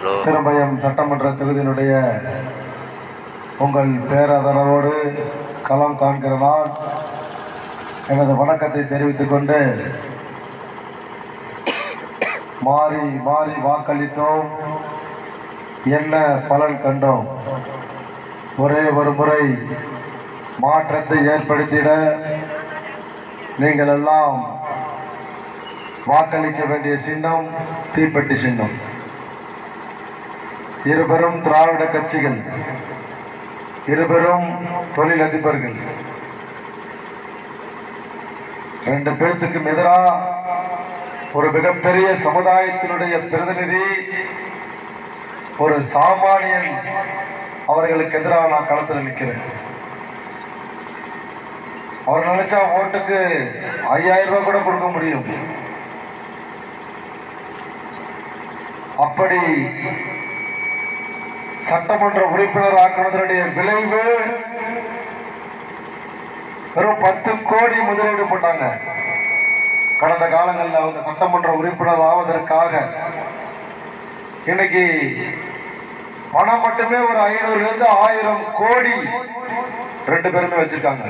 திருமயம் சட்டமன்ற தொகுதியினுடைய உங்கள் பேராதரவோடு களம் காண்கிற நான் எனது வணக்கத்தை தெரிவித்துக் கொண்டு, மாறி மாறி வாக்களித்தோம், என்ன பலன் கண்டோம். ஒரே ஒரு முறை மாற்றத்தை ஏற்படுத்திட நீங்கள் எல்லாம் வாக்களிக்க வேண்டிய சின்னம் தீப்பெட்டி சின்னம். இருபெரும் திராவிட கட்சிகள், இருபெரும் தொழிலதிபர்கள், ரெண்டு பேர்த்துக்கும் எதிராக ஒரு மிகப்பெரிய சமுதாயத்தினுடைய பிரதிநிதி, ஒரு சாமானியன் அவர்களுக்கு எதிராக நான் களத்தில் நிற்கிறேன். அவர் நினைச்சா ஓட்டுக்கு 5000 ரூபாய் கூட கொடுக்க முடியும். அப்படி சட்டமன்ற உறுப்பினர் ஆக்குவதனுடைய விளைவு வெறும் 10 கோடி முதலீடு போட்டாங்க. கடந்த காலங்களில் அவங்க சட்டமன்ற உறுப்பினர் ஆவதற்காக இன்னைக்கு பணம் மட்டுமே ஒரு 500 1000 கோடி ரெண்டு பேருமே வச்சிருக்காங்க.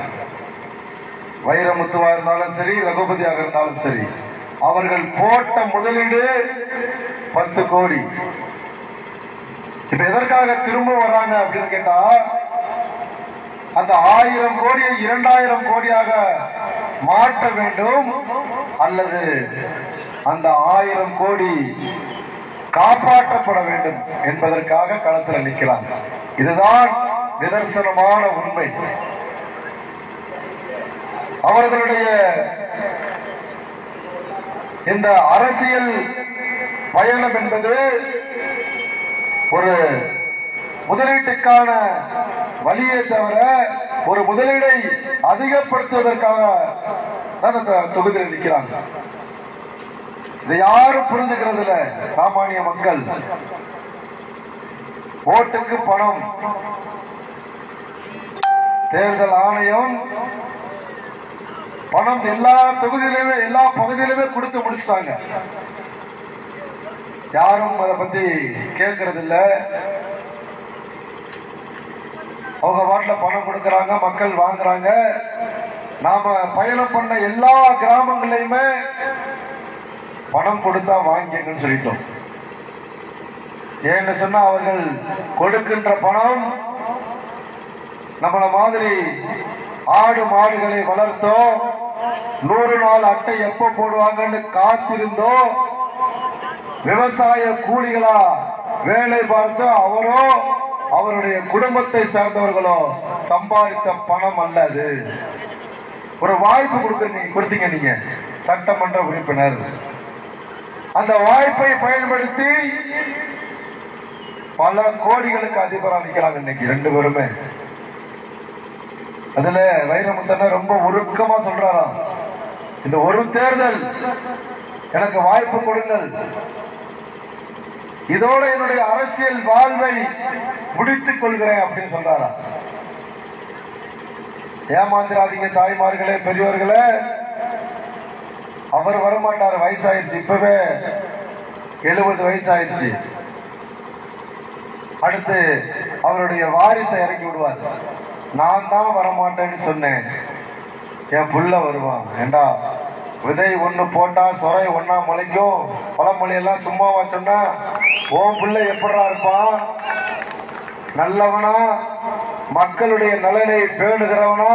வைரமுத்துவா இருந்தாலும் சரி, ரகுபதியாக இருந்தாலும் சரி, அவர்கள் போட்ட முதலீடு 10 கோடி. இப்ப எதற்காக திரும்ப வராங்க அப்படின்னு கேட்டா, அந்த 1000 கோடியை 2000 கோடியாக மாற்ற வேண்டும், அல்லது அந்த 1000 கோடி காப்பாற்றப்பட வேண்டும் என்பதற்காக களத்தில் நிற்கிறாங்க. இதுதான் நிதர்சனமான உண்மை. அவர்களுடைய இந்த அரசியல் பயணம் என்பது ஒரு முதலீட்டுக்கான வழியை தவிர ஒரு முதலீடை அதிகப்படுத்துவதற்காக தொகுதியில் நிற்கிறாங்க. இதை யாரும் புரிஞ்சுக்கிறது இல்ல. சாமானிய மக்கள் ஓட்டுக்கு பணம், தேர்தல் ஆணையம் பணம் எல்லா தொகுதியிலுமே எல்லா பகுதியிலுமே கொடுத்து முடிச்சிட்டாங்க. யாரும் அதை பத்தி கேட்கறது இல்ல. அவங்க வாட்டில பணம் கொடுக்கறாங்க, மக்கள் வாங்குறாங்க. நாம பயணம் பண்ண எல்லா கிராமங்களையுமே பணம் கொடுத்தா வாங்கிங்கன்னு சொல்லிட்டோம். ஏன்னு சொன்னா, அவர்கள் கொடுக்கின்ற பணம் நம்மள மாதிரி ஆடு மாடுகளை வளர்த்தோ, 100 நாள் அட்டை எப்ப போடுவாங்கன்னு காத்திருந்தோ, விவசாய கூலிகளா வேலை பார்த்து அவரோ அவருடைய குடும்பத்தை சேர்ந்தவர்களோ சம்பாதித்த பணம் அல்ல. அது ஒரு வாய்ப்பு கொடுத்தீங்க நீங்க சட்டமன்ற உறுப்பினர். அந்த வாய்ப்பை பயன்படுத்தி பல கோடிகளுக்கு அதிபராக நிற்கிறாங்க இன்னைக்கு ரெண்டு பேருமே. அதுல வைரமுத்தன ரொம்ப உருக்கமா சொல்றாராம், இந்த ஒரு தேர்தல் எனக்கு வாய்ப்பு கொடுங்கள், இதோட என்னுடைய அரசியல் வாழ்வை முடித்துக் கொள்கிறேன் அப்படின்னு சொல்றாரா. ஏமாந்திராதீங்க தாய்மார்களே, பெரியவர்களே. அவர் வரமாட்டார், வயசாயிருச்சு, இப்பவே 70 வயசாயிருச்சு. அடுத்து அவருடைய வாரிசை இறக்கி விடுவார். நான் தான் வரமாட்டேன்னு சொன்னேன், என் புள்ள வருவான். ஏண்டா, விதை ஒண்ணு போட்டா சொரை ஒன்னா முளைக்கும், பழமொழி எல்லாம் சும்மாவா சொன்னா? ஓம் புள்ள எப்படா இருப்பான்? நல்லவனா, மக்களுடைய நலனை பேணுகிறவனா?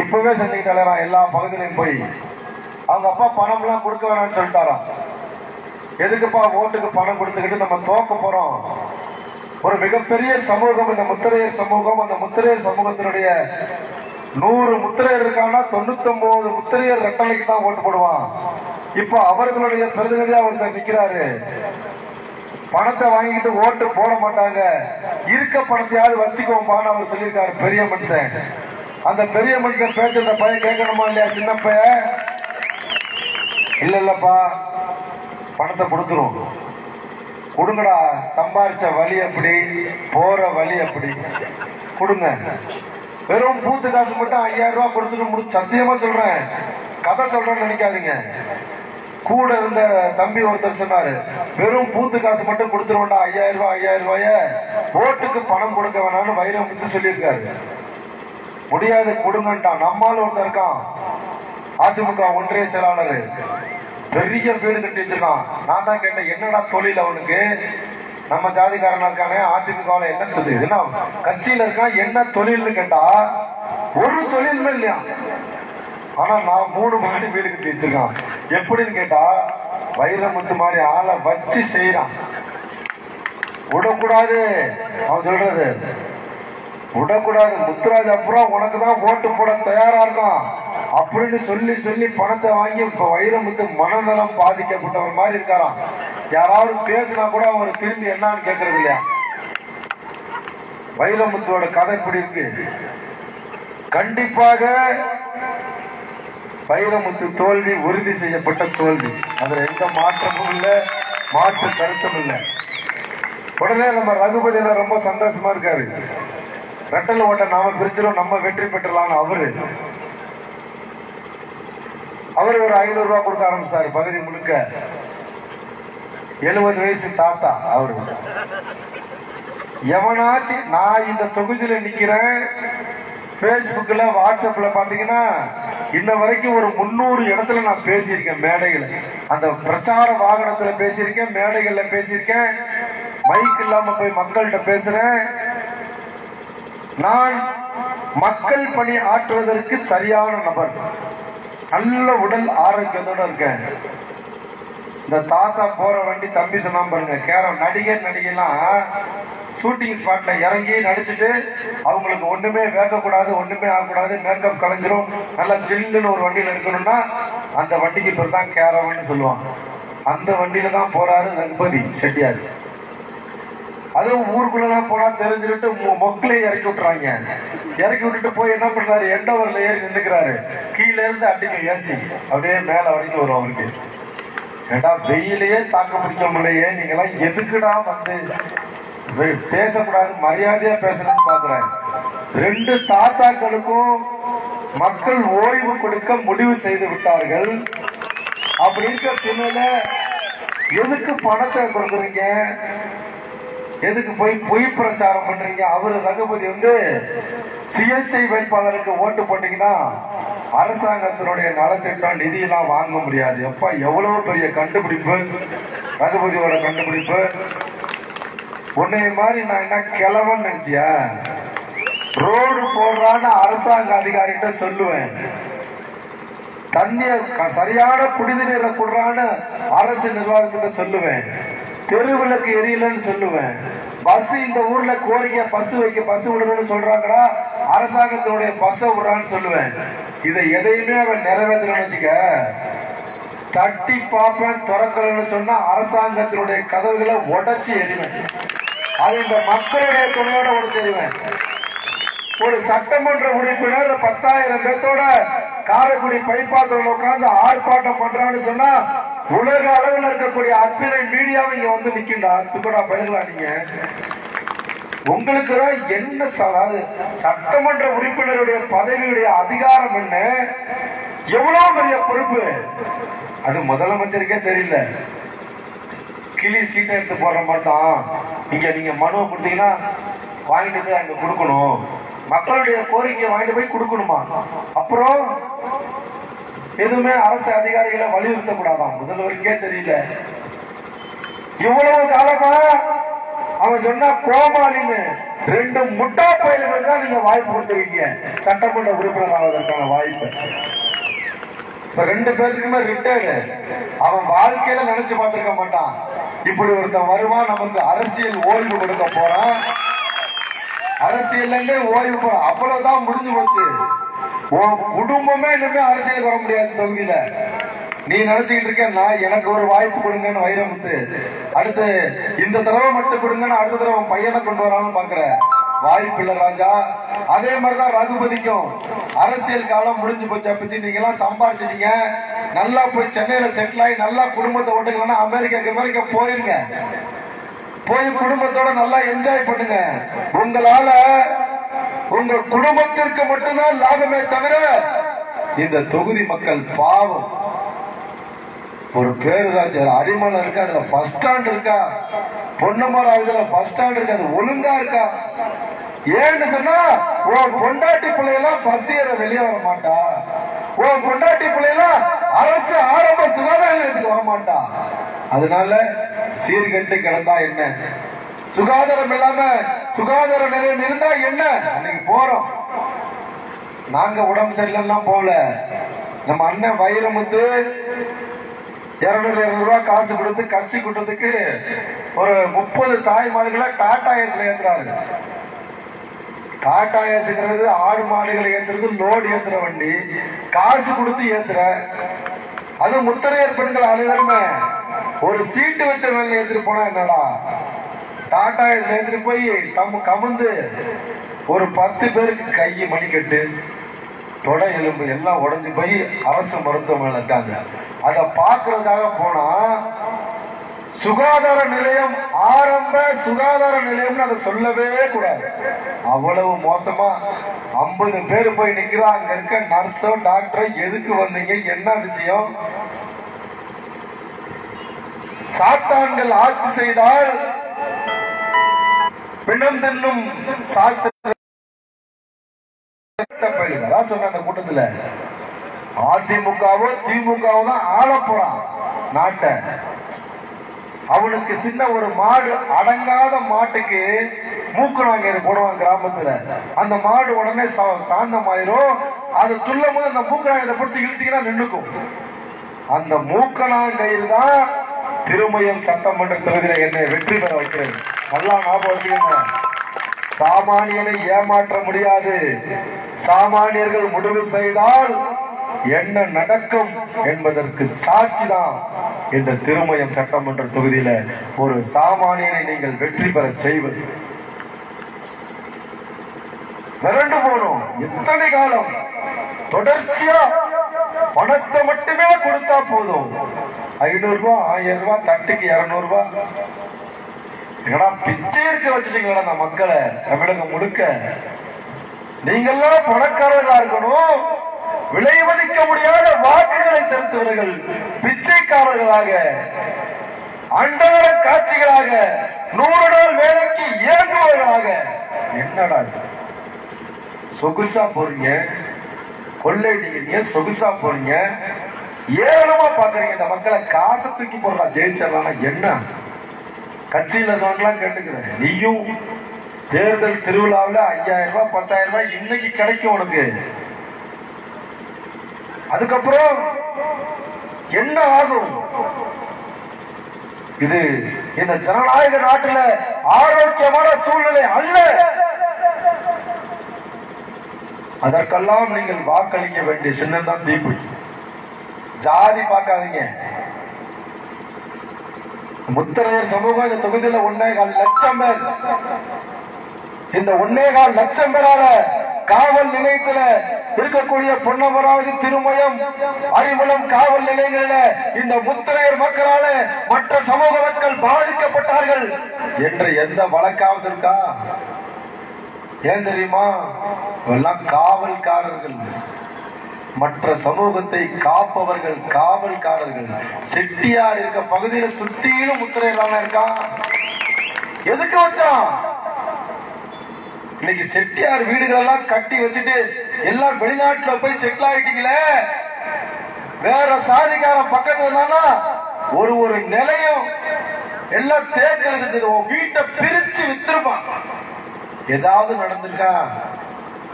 இப்பவே செஞ்சுக்கிட்டாராம். எல்லா பகுதியிலையும் போய் அவங்க அப்பா பணம் எல்லாம் கொடுக்க வேணாம்னு சொல்லிட்டாராம். எதுக்குப்பா ஓட்டுக்கு பணம் கொடுத்துக்கிட்டு நம்ம தோக்க போறோம்? ஒரு மிகப்பெரிய சமூகம் இந்த முத்திரையர் சமூகம். அந்த முத்திரையர் சமூகத்தினுடைய 100 முத்திரையர் இருக்காங்கன்னா 99 முத்திரையர் ரெட்டலைக்கு தான் ஓட்டு போடுவான். இப்ப அவர்களுடைய பிரதிநிதியா ஒருத்தர் நிக்கிறாரு. பணத்தை வாங்கிட்டு ஓட்டு போட மாட்டாங்க, இருக்க பணத்தையாவது வச்சுக்கோப்பான்னு அவர் சொல்லியிருக்காரு, பெரிய மனுஷன். அந்த பெரிய மனுஷன் பேச்சு இந்த பையன் கேட்கணுமா இல்லையா? சின்ன பையன் இல்லப்பா, பணத்தை கொடுத்துரும், கொடுங்கடா, சம்பாரிச்ச வழி அப்படி, போற வழி அப்படி, கொடுங்க. வெறும் பூத்து காசு மட்டும் 5000 ரூபாய் கொடுத்துட்டு சத்தியமா சொல்றேன், கதை சொல்றேன்னு நினைக்காதீங்க. கூட இருந்த தம்பி ஒருத்தர் சொன்னாரு, வெறும் பூத்து காசு மட்டும் கொடுத்துருவோம்டா, 5000 ரூபாய் 5000 ரூபாய ஓட்டுக்கு பணம் கொடுக்க வேணாம்னு வைரமுத்து சொல்லியிருக்காரு. முடியாது, கொடுங்கன்ட்டான். நம்மால் ஒருத்தர் இருக்கான், அதிமுக ஒன்றிய செயலாளர், பெரிய வீடு கட்டி வச்சிருக்கான். நான் தான் கேட்டேன், என்னடா தொழில் அவனுக்கு? நம்ம ஜாதிக்காரனா இருக்கானே, அதிமுகவில் என்ன தொழில், என்ன கட்சியில இருக்கான், என்ன தொழில்னு கேட்டா ஒரு தொழிலுமே இல்லையா. ஆனா நான் 3 மாடி வீடு கட்டி வச்சிருக்கான். எப்படின்னு கேட்டா வைரமுத்து மாதிரி ஆளை வச்சு செய்யறான். விடக்கூடாது, அவன் சொல்றது விடக்கூடாது. முத்துராஜ் அப்புறம் உனக்கு தான் ஓட்டு போட தயாரா இருக்கும் அப்படின்னு சொல்லி சொல்லி பணத்தை வாங்கி இப்ப வைரமுத்து மனநலம் பாதிக்கப்பட்டவர் மாதிரி இருக்காராம். யாராவது பேசினா கூட அவர் திரும்பி என்னன்னு கேட்கறது இல்லையா. வைரமுத்துவோட கதை இப்படி இருக்கு. கண்டிப்பாக வைரமுத்து தோல்வி உறுதி செய்யப்பட்ட தோல்வி, அதுல எந்த மாற்றமும் இல்லை, மாற்று கருத்தும் இல்லை. உடனே நம்ம ரகுபதி ரொம்ப சந்தோஷமா இருக்காரு. ரெட்டல் ஓட்ட நாம பிரிச்சிடும், நம்ம வெற்றி பெற்றலாம். அவரு ஒரு 500 ரூபாய் கொடுக்க ஆரம்பிச்சாரு. பகுதி முழுக்க 70 வயசு தாத்தா அவரு. எவனாச்சு நான் இந்த தொகுதியில நிக்கிறேன், பேஸ்புக்ல வாட்ஸ்அப்ல பாத்தீங்கன்னா இன்ன வரைக்கும் ஒரு 300 இடத்துல நான் பேசியிருக்கேன். மேடைகள், அந்த பிரச்சார வாகனத்துல பேசியிருக்கேன், மேடைகள்ல பேசியிருக்கேன், மைக் இல்லாம போய் மக்கள்கிட்ட பேசுறேன். நான் மக்கள் பணி ஆற்றுவதற்கு சரியான நபர், நல்ல உடல் ஆரோக்கியத்தோட இருக்கேன். இந்த தாத்தா போற வண்டி தம்பி சொன்னா பாருங்க, கேரம் நடிகர் நடிகைலாம் ஷூட்டிங் ஸ்பாட்ல இறங்கி நடிச்சுட்டு அவங்களுக்கு ஒண்ணுமே வேகக்கூடாது, ஒண்ணுமே ஆகக்கூடாது, மேக்கப் கலைஞ்சிரும், நல்லா ஜில்லுன்னு ஒரு வண்டியில இருக்கணும்னா அந்த வண்டிக்கு பேர் தான் கேரவன்னு சொல்லுவாங்க. அந்த வண்டியில தான் போறாரு ரகுபதி செட்டியார். அதுவும் ஊருக்குள்ளலாம் போனா தெரிஞ்சுட்டு மொக்கிலையே இறக்கி விட்டுறாங்க. இறக்கி விட்டுட்டு போய் என்ன பண்றாரு, எண்டவர்ல ஏறி நின்றுக்கிறாரு. கீழே இருந்து அடிக்கும் ஏசி, அப்படியே மேல வரைக்கும் வரும் அவருக்கு. ஏண்டா வெயிலையே தாக்க பிடிக்க முடியலையே, நீங்களாம் எதுக்குடா வந்து பேசக்கூடாது, மரியாதையா பேசணும்னு பாக்குறேன். 2 தாத்தாக்களுக்கும் மக்கள் ஓய்வு கொடுக்க முடிவு செய்து விட்டார்கள். அப்படி இருக்க சூழ்நிலை எதுக்கு பணத்தை கொடுக்குறீங்க, எதுக்கு போய் பொய் பிரச்சாரம் பண்றீங்க? அவரு ரகுபதி சுயேட்சை வேட்பாளருக்கு ஓட்டு போட்டீங்கன்னா அரசாங்கத்தினுடைய நலத்திட்டம் நிதியெல்லாம் வாங்க முடியாது. எப்ப எவ்வளவு பெரிய கண்டுபிடிப்பு ரகுபதியோட கண்டுபிடிப்பு. உன்னைய மாதிரி நான் என்ன கிழவன் நினைச்சியா? ரோடு போடுறான்னு அரசாங்க அதிகாரிகிட்ட சொல்லுவேன், தண்ணிய சரியான குடிநீரை கொடுறான்னு அரசு நிர்வாகத்திட்ட சொல்லுவேன், தெருவிளக்கு எரியலன்னு சொல்லுவேன், பஸ் இந்த ஊர்ல கோரிக்கை பஸ் வைக்க பஸ் விடுறன்னு சொல்றாங்கடா, அரசாங்கத்தினுடைய பஸ் விடுறான்னு சொல்லுவேன். இதை எதையுமே அவன் நிறைவேற்றணும்னு வச்சுக்க, தட்டி பார்ப்பேன், திறக்கலன்னு சொன்னா அரசாங்கத்தினுடைய கதவுகளை உடைச்சி எறிவேன். அது இந்த மக்களுடைய துணையோட உடைச்சி எறிவேன். ஒரு சட்டமன்ற உறுப்பினர் 10,000 பேர்த்தோட காரைக்குடி பைபாஸ்ல உட்கார்ந்து ஆர்ப்பாட்டம் பண்றான்னு சொன்னா உலக அளவில் இருக்கக்கூடிய அத்தனை மீடியாவும் இங்க வந்து நிக்கின்றா. துக்கடா பயிர்களா நீங்க, உங்களுக்கு தான் என்ன சட்டமன்ற உறுப்பினருடைய பதவியுடைய அதிகாரம் என்ன, எவ்வளவு பெரிய பொறுப்பு, அது முதலமைச்சருக்கே தெரியல. கிளி சீட்டை எடுத்து போட மாட்டான், நீங்க மனுவை கொடுத்தீங்கன்னா வாங்கிட்டு போய் அங்க கொடுக்கணும், மக்களுடைய கோரிக்கையை வாங்கிட்டு போய் கொடுக்கணுமா. அப்புறம் எதுவுமே அரசு அதிகாரிகளை வலியுறுத்த கூடாதான், முதல்வருக்கே தெரியல. இவ்வளவு காலமா அவன் சொன்னா கோமாளின்னு 2 முட்டா பயிர்களுக்கு தான் நீங்க வாய்ப்பு கொடுத்துருக்கீங்க சட்டமன்ற உறுப்பினர் ஆவதற்கான வாய்ப்பு. இப்ப 2 பேருக்குமே ரிட்டையர்டு. அவன் வாழ்க்கையில நினைச்சு பார்த்திருக்க மாட்டான், இப்படி ஒருத்தன் வருவான், நமக்கு அரசியல் ஓய்வு கொடுக்க போறான், அரசியல் ஓய்வு போறான். அவ்வளவுதான், முடிஞ்சு போச்சு. குடும்பமே இனிமே அரசியலுக்கு வர முடியாது தொகுதியில. நீ நினைச்சுக்கிட்டு இருக்க நான் எனக்கு ஒரு வாய்ப்பு கொடுங்கன்னு வைரமுத்து, அடுத்து இந்த தடவை மட்டும் கொடுங்கன்னு அடுத்த தடவை பையனை கொண்டு வரான்னு பாக்குற, வாய்ப்பு இல்ல ராஜா. அதே மாதிரிதான் ரகுபதிக்கும் அரசியல் காலம் முடிஞ்சு போச்சு. அப்பச்சு நீங்க எல்லாம் சம்பாரிச்சிட்டீங்க, நல்லா போய் சென்னையில செட்டில் ஆகி நல்லா குடும்பத்தை ஓட்டுக்கலாம், அமெரிக்கா போயிருங்க, போய் குடும்பத்தோட நல்லா என்ஜாய் பண்ணுங்க. உங்களால உங்க குடும்பத்திற்கு மட்டும்தான் லாபமே தவிர இந்த தொகுதி மக்கள் பாவம். ஒரு பேரூராட்சி அரிமலை இருக்கா, அதுல பஸ் ஸ்டாண்ட் இருக்கா, பொன்னமராவதியில பஸ் ஸ்டாண்ட் இருக்கு, அது ஒழுங்கா இருக்கா? ஏன்னு சொன்னா உன் பொண்டாட்டி பிள்ளையெல்லாம் பஸ் ஏற வெளியே வர மாட்டா, உன் பொண்டாட்டி பிள்ளையெல்லாம் அரசு ஆரம்ப சுகாதார நிலையத்துக்கு வர மாட்டா. அதனால சீர்கட்டு கிடந்தா என்ன, சுகாதாரம் இல்லாம சுகாதார நிலையம் இருந்தா என்ன? அன்னைக்கு போறோம் நாங்க, உடம்பு சரியில்லாம் போகல. நம்ம அண்ணன் வைரமுத்து 200 ரூபாய் காசு கொடுத்து கட்சி கூட்டத்துக்கு ஒரு 30 தாய்மார்களை டாடா ஏஸ்ல ஏத்துறாரு. டாடா ஏசுங்கிறது ஆடு மாடுகளை ஏத்துறது, லோடு ஏத்துற வண்டி, காசு கொடுத்து ஏத்துற. அது முத்திரையர் பெண்கள் அனைவருமே ஒரு சீட்டு வச்ச வேலை ஏத்துட்டு போனா என்னடா, டாடா ஏஸ்ல ஏத்துட்டு போய் கமுந்து ஒரு 10 பேருக்கு கை மணிக்கட்டு தொடை எலும்பு எல்லாம் உடஞ்சு போய் அரசு மருத்துவமனையில் இருக்காங்க. அதை பார்க்கறதுக்காக போனா சுகாதார நிலையம், ஆரம்ப சுகாதார நிலையம் அதை சொல்லவே கூடாது. அவ்வளவு மோசமா 50 பேர் போய் நிக்கிறா. அங்க இருக்க நர்ஸோ டாக்டரோ எதுக்கு வந்தீங்க, என்ன விஷயம்? சாத்தான்கள் ஆட்சி செய்தால் பிணம் தின்னும் சாஸ்திர சொன்ன அந்த கூட்டத்துல அதிமுகவோ திமுகவோ தான் ஆள போறான் நாட்டை. அவனுக்கு சின்ன ஒரு மாடு, அடங்காத மாட்டுக்கு மூக்கணாங்கயிறு போடுவாங்க கிராமத்துல. அந்த மாடு உடனே சாந்தமாயிரும். அது துள்ளும் போது அந்த மூக்கணாங்கயிறை பிடிச்சி இழுத்தீங்கன்னா நின்னுக்கும். அந்த மூக்கணாங்கயிறு தான் திருமயம் சட்டமன்ற தொகுதியில என்னை வெற்றி பெற வைக்கிறது. நல்லா ஞாபகம் வச்சுக்கோங்க. சாமானியனை ஏமாற்ற முடியாது. சாமானியர்கள் முடிவு செய்தால் என்ன நடக்கும் என்பதற்கு சாட்சி தான் இந்த திருமயம் சட்டமன்ற தொகுதியில ஒரு சாமானியனை நீங்கள் வெற்றி பெற செய்வது. மிரண்டு போனோம். எத்தனை காலம் தொடர்ச்சியா பணத்தை மட்டுமே கொடுத்தா போதும். 500 ரூபாய் 1000 ரூபாய் தட்டுக்கு 200 ரூபாய். என்னடா பிச்சை இருக்க வச்சுட்டீங்களா அந்த மக்களை? தமிழகம் முழுக்க நீங்கெல்லாம் பணக்காரர்களா இருக்கணும். விலை மதிக்க முடியாத வாக்குகளை செலுத்துவர்கள் பிச்சைக்காரர்களாக, அன்றாட காட்சிகளாக, 100 நாள் வேலைக்கு இயங்குவர்களாக. என்னடா சொகுசா போறீங்க, கொள்ளையடிக்கிறீங்க, சொகுசா போறீங்க, ஏராளமா பாக்குறீங்க. இந்த மக்களை காசை தூக்கி போடுறா ஜெயிச்சிடலாம். என்ன கட்சியில இருக்கவங்களாம் கேட்டுக்கிறேன், நீயும் தேர்தல் திருவிழாவில் 5000 ரூபாய் 10,000 ரூபாய் இன்னைக்கு கிடைக்கும் உனக்கு. அதுக்கப்புறம் என்ன ஆகும்? இது இந்த ஜனநாயக நாட்டில் ஆரோக்கியமான சூழ்நிலை அல்ல. அதற்கெல்லாம் நீங்கள் வாக்களிக்க வேண்டிய சின்னம் தான் தீப்பெட்டி. ஜாதி பார்க்காதீங்க. முத்தரையர் சமூகம் இந்த தொகுதியில 1.25 லட்சம் பேர். இந்த 1.25 லட்சம் பேரால காவல் நிலையத்தில் இருக்கக்கூடிய பொன்னமராவதி, திருமயம், அரிமளம் காவல் நிலையங்களில் இந்த முத்தரையர் மக்களால மற்ற சமூக மக்கள் பாதிக்கப்பட்டார்கள் என்ற எந்த வழக்காவது இருக்கா? ஏன் தெரியுமா? எல்லாம் காவல்காரர்கள், மற்ற சமூகத்தை காப்பவர்கள் காவல்காரர்கள். செட்டியார் இருக்க பகுதியில சுத்தியிலும் முத்திரையர் இருக்கா. எதுக்கு வச்சான்? இன்னைக்கு செட்டியார் வீடுகள் எல்லாம் கட்டி வச்சுட்டு எல்லாம் வெளிநாட்டுல போய் செட்டில் ஆயிட்டீங்களே. வேற சாதிக்காரன் பக்கத்துல இருந்தானா ஒரு நிலையம் எல்லாம் தேக்கல் செஞ்சது. வீட்டை பிரிச்சு வித்துருப்பான். ஏதாவது நடந்திருக்கா?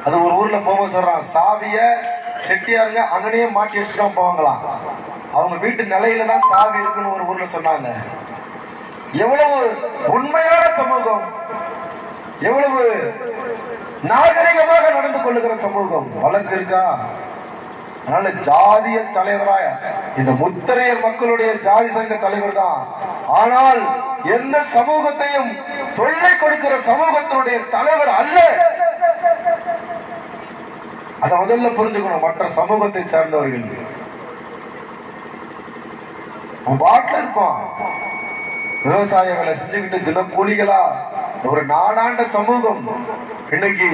அது ஒரு ஊர்ல போக சொல்றான், சாவிய செட்டியாருங்க அங்கனையே மாட்டி வச்சுதான் போவாங்களாம். அவங்க வீட்டு நிலையில தான் சாவி இருக்குன்னு ஒரு ஊர்ல சொன்னாங்க. எவ்வளவு உண்மையான சமூகம், எவ்வளவு நாகரிகமாக நடந்து கொள்ளுகிற சமூகம். வழக்கு இருக்கா? அதனால ஜாதிய தலைவராய இந்த முத்திரையர் மக்களுடைய ஜாதி சங்க தலைவர் தான். ஆனால் எந்த சமூகத்தையும் தொல்லை கொடுக்கிற சமூகத்தினுடைய தலைவர் அல்ல. அத முதல்ல புரிஞ்சுக்கணும். மற்ற சமூகத்தை சேர்ந்தவர்கள் பாட்டில் இருப்பான், விவசாய வேலை செஞ்சுக்கிட்டு தினக்கூலிகளா ஒரு நாடாண்ட சமூகம். இன்னைக்கு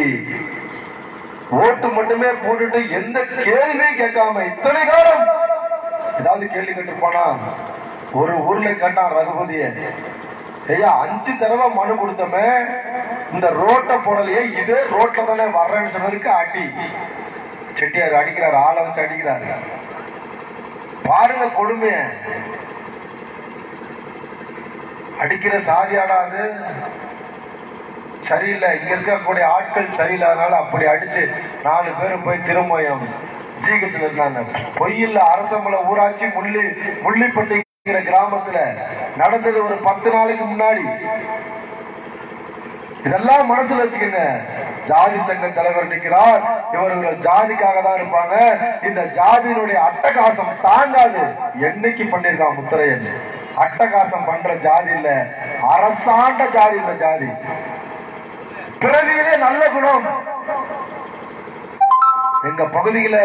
ஓட்டு மட்டுமே போட்டுட்டு எந்த கேள்வியும் கேட்காம இத்தனை காலம் ஏதாவது கேள்வி கேட்டிருப்பானா? ஒரு ஊர்ல கேட்டான் ரகுபதிய, ஐயா 5 தடவை மனு கொடுத்தமே, இந்த ரோட்டை போடலையே, இதே ரோட்ல தானே வர்றேன்னு சொன்னதுக்கு அடி. செட்டியார் அடிக்கிறாரு, ஆளை வச்சு அடிக்கிறாரு. பாருங்க கொடுமைய. அடிக்கிற சாதியாடா அது? சரியில்லை, இங்க இருக்கக்கூடிய ஆட்கள் சரியில்லாதனால அப்படி அடிச்சு 4 பேரும் போய் திருமயம் ஜிஹெச்ல இருந்தாங்க. பொய்யில்ல அரசமலை ஊராட்சி முள்ளிப்பட்டிங்கிற கிராமத்துல நடந்தது ஒரு 10 நாளைக்கு முன்னாடி. இதெல்லாம் மனசுல வச்சுக்கங்க. ஜாதி சங்க தலைவர் நிற்கிறார், இவர்கள் ஜாதிக்காக தான் இருப்பாங்க, இந்த ஜாதியினுடைய அட்டகாசம் தாங்காது. என்னைக்கு பண்ணிருக்கான் முத்தரையன்? அட்டகாசம் பண்ற ஜாதி இல்ல, அரசாண்ட ஜாதி. இந்த ஜாதி பிறவியிலே நல்ல குணம். எங்க பகுதியில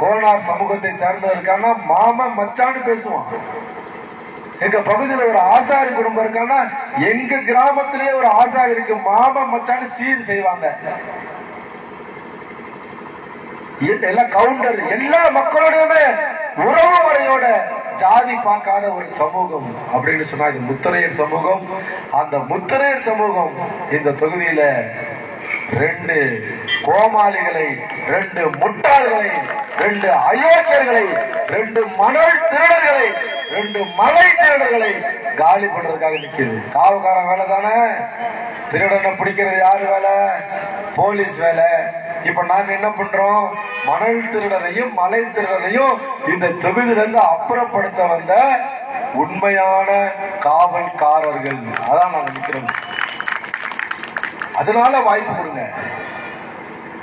கோனார் சமூகத்தை சேர்ந்தவருக்கான மாமா மச்சான்னு பேசுவான். எங்க பகுதியில ஒரு ஆசாரி குடும்பம் இருக்கான்னா எங்க கிராமத்திலேயே ஒரு ஆசாரி இருக்கு, மாமா மச்சான்னு சீர் செய்வாங்க. எல்லாம் கவுண்டர், எல்லா மக்களோடையுமே உறவு முறையோட ஜாதி பார்க்காத ஒரு சமூகம் அப்படின்னு சொன்னா இது முத்தரையர் சமூகம். அந்த முத்தரையர் சமூகம் இந்த தொகுதியில 2 கோமாளிகளை, 2 முட்டாள்களை, 2 அயோக்கியர்களை, 2 மணல் திருடர்களை, 2 மலை திருடர்களை காலி பண்றதுக்காக நிக்குது. காவல்காரன் வேலை தானே, திருடனை பிடிக்கிறது யாரு வேலை? போலீஸ் வேலை. இப்ப நாங்க என்ன பண்றோம்? மணல் திருடனையும் மலை திருடனையும் இந்த தொகுதியிலிருந்து அப்புறப்படுத்த வந்த உண்மையான காவல்காரர்கள். அதான் நாங்க நிக்கிறோம். அதனால வாய்ப்பு கொடுங்க.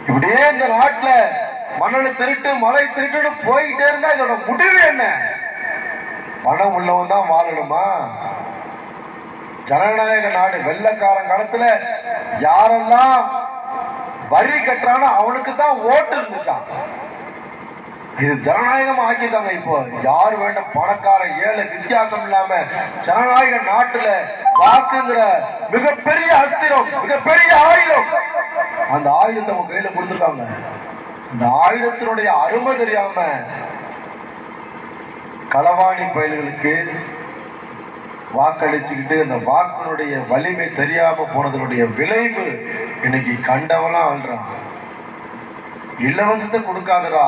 இப்படியே இந்த நாட்டுல மணல் திருட்டு மலை திருட்டு போயிட்டே இருந்தா இதோட முடிவு என்ன? பணம் உள்ளவன் தான் வாழணுமா? ஜனநாயக நாடு. வெள்ளக்காரன் காலத்துல யாரெல்லாம் வரி கட்டுறானோ அவனுக்கு தான் ஓட்டு இருந்துச்சான். இது ஜனநாயகம் ஆக்கிட்டாங்க. இப்போ யாரு வேண்டாம், பணக்கார ஏழை வித்தியாசம் இல்லாம ஜனநாயக நாட்டுல வாக்குங்கிற மிகப்பெரிய அஸ்திரம், மிகப்பெரிய ஆயுதம், அந்த ஆயுதத்தை அவங்க கையில கொடுத்துருக்காங்க. அந்த ஆயுதத்தினுடைய அருமை தெரியாம களவாணி பயல்களுக்கு வாக்களிச்சுக்கிட்டு அந்த வாக்கினுடைய வலிமை தெரியாம போனதனுடைய விளைவு இன்னைக்கு கண்டவெல்லாம் ஆள்றான். இலவசத்தை கொடுக்காதரா.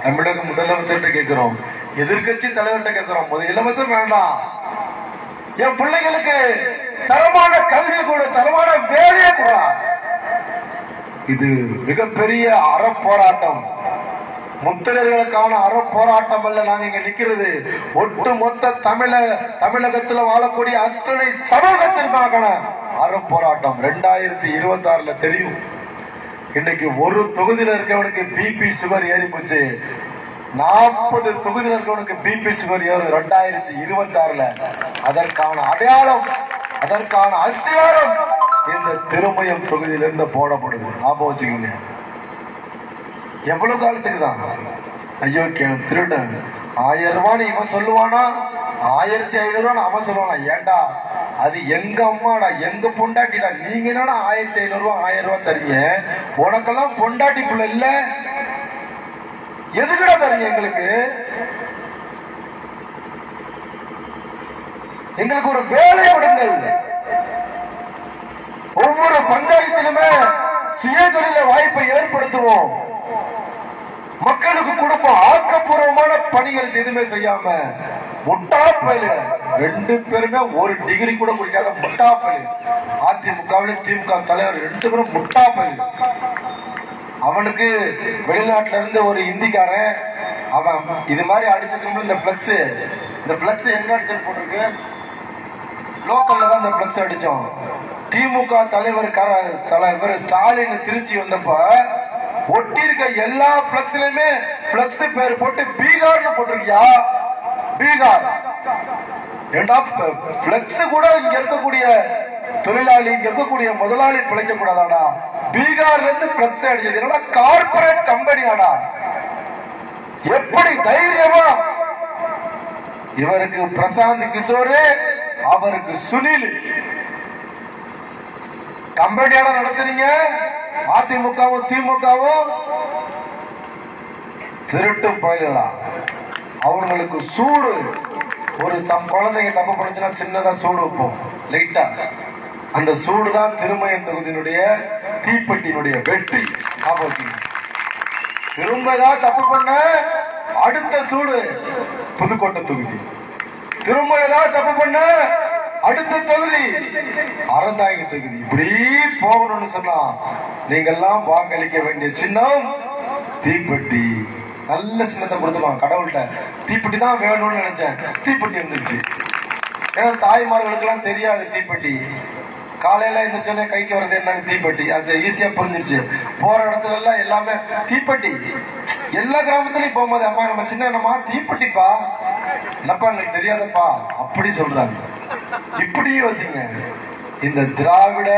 தமிழக முதலமைச்சர்கிட்ட கேட்கிறோம், எதிர்கட்சி தலைவர்கிட்ட கேட்கிறோம், இலவசம் வேண்டாம், என் பிள்ளைகளுக்கு தரமான கல்வி கொடு, தரமான வேலையை கூட. இது மிகப்பெரிய அறப்போராட்டம், முத்தரையர்களுக்கான அறப்போராட்டம் அல்ல. நாங்க இங்க நிக்கிறது ஒட்டு மொத்த தமிழகத்துல வாழக்கூடிய அத்தனை சமூகத்திற்கான அறப்போராட்டம். 2026 தெரியும். இன்னைக்கு ஒரு தொகுதியில இருக்கவனுக்கு பிபி சுகர் ஏறி போச்சு. 40 தொகுதியில இருக்கவனுக்கு பிபி சுகர் ஏறும் 2026. அதற்கான அடையாளம், அதற்கான அஸ்திவாரம் இந்த திருமயம் தொகுதியிலிருந்து போடப்படுது. ஞாபகம் வச்சுக்கோங்க. எவ்வளவு காலத்துக்கு தான்? ஐயோ திருடன் 1000 ரூபான்னு இவன் சொல்லுவானா, 1500 அவன் சொல்லுவானா? ஏண்டா அது எங்க அம்மாடா, எங்க பொண்டாட்டிடா, நீங்க என்னடா 1500 ரூபா 1000 ரூபாய் தரீங்க? உனக்கெல்லாம் பொண்டாட்டி பிள்ளை இல்ல, எதுக்குடா தரீங்க எங்களுக்கு? எங்களுக்கு ஒரு வேலை கொடுங்கள். ஒவ்வொரு பஞ்சாயத்திலுமே சுயதொழில வாய்ப்பை ஏற்படுத்துவோம், மக்களுக்கு கொடுப்போம். ஆக்கப்பூர்வமான பணிகள் எதுவுமே செய்யாம முட்டா பயில 2 பேருமே ஒரு டிகிரி கூட குடிக்காத முட்டா பயில. அதிமுகவில திமுக தலைவர் 2 பேரும் முட்டா பயில. அவனுக்கு வெளிநாட்டுல இருந்து ஒரு இந்திக்காரன் அவன் இது மாதிரி அடிச்சிருக்க. இந்த பிளக்ஸ் எங்க அடிச்சு போட்டிருக்கு? லோக்கல்ல தான் இந்த பிளக்ஸ் அடிச்சோம். திமுக தலைவர் ஸ்டாலின் திருச்சி வந்தப்ப ஒட்டி இருக்க எல்லா பிளக்ஸ்லயுமே பிளக்ஸ் பேர் போட்டு பீகார்னு போட்டிருக்கியா? பீகார் ஏண்டா? பிளக்ஸ் கூட இங்க இருக்கக்கூடிய தொழிலாளி, இங்க இருக்கக்கூடிய முதலாளி பிழைக்க கூடாதாடா? பீகார்ல இருந்து பிளக்ஸ் அடிச்சது என்னடா? கார்பரேட் கம்பெனியாடா? எப்படி தைரியமா? இவருக்கு பிரசாந்த் கிஷோர், அவருக்கு சுனில். கம்பெனியால நடத்துறீங்க. அதிமுகவும் திமுகவும் திருட்டு பயிலலாம். அவங்களுக்கு சூடு. ஒரு குழந்தைங்க தப்பு பண்ணுச்சுன்னா சின்னதா சூடு வைப்போம் லைட்டா. அந்த சூடு தான் திருமயம் தொகுதியினுடைய தீப்பெட்டியினுடைய வெற்றி. திரும்ப ஏதாவது தப்பு பண்ண அடுத்த சூடு புதுக்கோட்டை தொகுதி. திரும்ப ஏதாவது தப்பு பண்ண அடுத்த தொகுதி அறந்தாங்கி தொகுதி. இப்படி போகணும்னு சொன்னா நீங்க எல்லாம் வாக்களிக்க வேண்டிய சின்னம் தீப்பெட்டி. நல்ல சின்னத்தை கொடுத்துருவாங்க கடவுள்கிட்ட. தீப்பெட்டி தான் வேணும்னு நினைச்சேன், தீப்பெட்டி வந்துருச்சு. ஏன்னா தாய்மார்களுக்கு எல்லாம் தெரியாது தீப்பெட்டி. காலையில இந்த சென்னை கைக்கு வர்றது என்ன தீப்பெட்டி, அது ஈஸியா புரிஞ்சிருச்சு. போற இடத்துல எல்லாம் எல்லாமே தீப்பெட்டி. எல்லா கிராமத்திலையும் போகும்போது அம்மா நம்ம சின்ன என்னமா தீப்பெட்டிப்பா, என்னப்பா எனக்கு தெரியாதப்பா அப்படி சொல்றாங்க. இப்படி யோசிங்க. இந்த திராவிட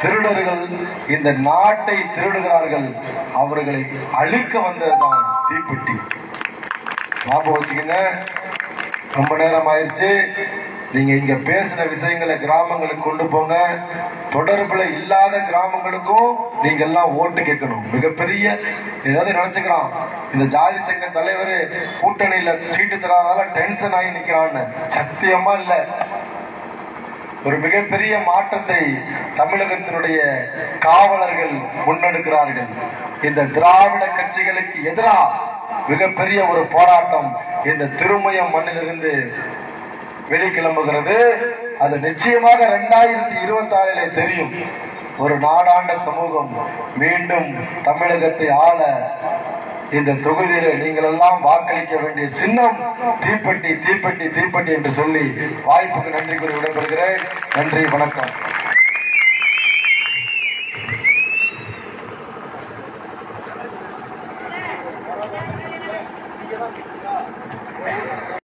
திருடர்கள் இந்த நாட்டை திருடுகிறார்கள். அவர்களை அழிக்க வந்ததுதான் தீப்பெட்டி. ஞாபகம் வச்சுக்கங்க. ரொம்ப நேரம் ஆயிடுச்சு. நீங்க இங்க பேசின விஷயங்களை கிராமங்களுக்கு கொண்டு போங்க. தொடர்புல இல்லாத கிராமங்களுக்கும் நீங்க எல்லாம் ஓட்டு கேட்கணும். மிகப்பெரிய ஏதாவது நினைச்சுக்கிறான் இந்த ஜாதி சங்க தலைவர் கூட்டணியில சீட்டு தராதால டென்ஷன் ஆகி நிக்கிறான்னு. சத்தியமா இல்ல. ஒரு மிகப்பெரிய மாற்றத்தை தமிழகத்தினுடைய காவலர்கள் முன்னெடுக்கிறார்கள். இந்த திராவிட கட்சிகளுக்கு எதிராக மிகப்பெரிய ஒரு போராட்டம் இந்த திருமயம் மண்ணிலிருந்து வெளிக்கிளம்புகிறது. அது நிச்சயமாக 2026 தெரியும். ஒரு நாடாண்ட சமூகம் மீண்டும் தமிழகத்தை ஆள இந்த தொகுதியில நீங்கள் எல்லாம் வாக்களிக்க வேண்டிய சின்னம் தீப்பெட்டி, தீப்பெட்டி, தீப்பெட்டி என்று சொல்லி வாய்ப்புக்கு நன்றி கூறி விடைபெறுகிறேன். நன்றி, வணக்கம்.